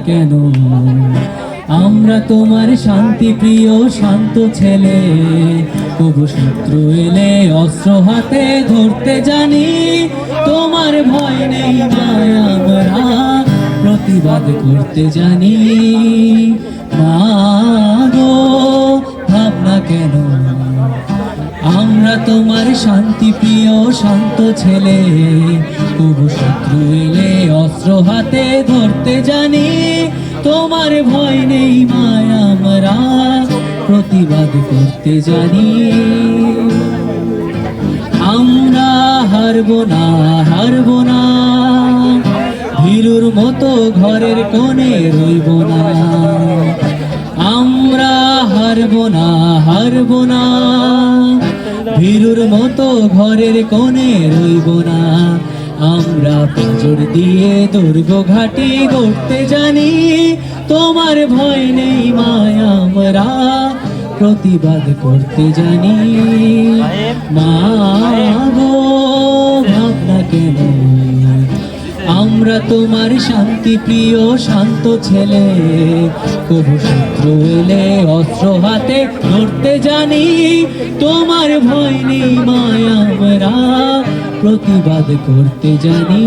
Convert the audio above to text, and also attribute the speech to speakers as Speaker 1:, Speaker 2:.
Speaker 1: কেন? আমরা তোমার শান্তি প্রিয় শান্ত ছেলে, তবু শত্রু এলে অস্ত্র হাতে ধরতে জানি। তোমার ভয় নেই মায়, আমরা প্রতিবাদ করতে জানি। মা গো, ভাবনা কেন? আমরা তোমার শান্তি প্রিয় শান্ত ছেলে, তবু শত্রু এলে অস্ত্র হাতে ধরতে জানি। তোমার ভয় নেই মায়, আমরা প্রতিবাদ করতে জানি। আমরা হারবো না, হারবো না, ভীরুর মতো ঘরের কোণে রইব না। আমরা হারবো না, হারবো না, ভীরুর মতো ঘরের কোণে রইব না। আমরা পাঁজর দিয়ে দুর্গ ঘাটি গড়তে জানি। তোমার ভয় নেই মায়, আমরা প্রতিবাদ করতে জানি। মা গো, ভাবনা কেন? আমরা তোমার শান্তি প্রিয় শান্ত ছেলে, কবু শত্রু এলে অস্ত্র হাতে ধরতে জানি। তোমার ভয় নেই মায়, আমরা প্রতিবাদ করতে জানি।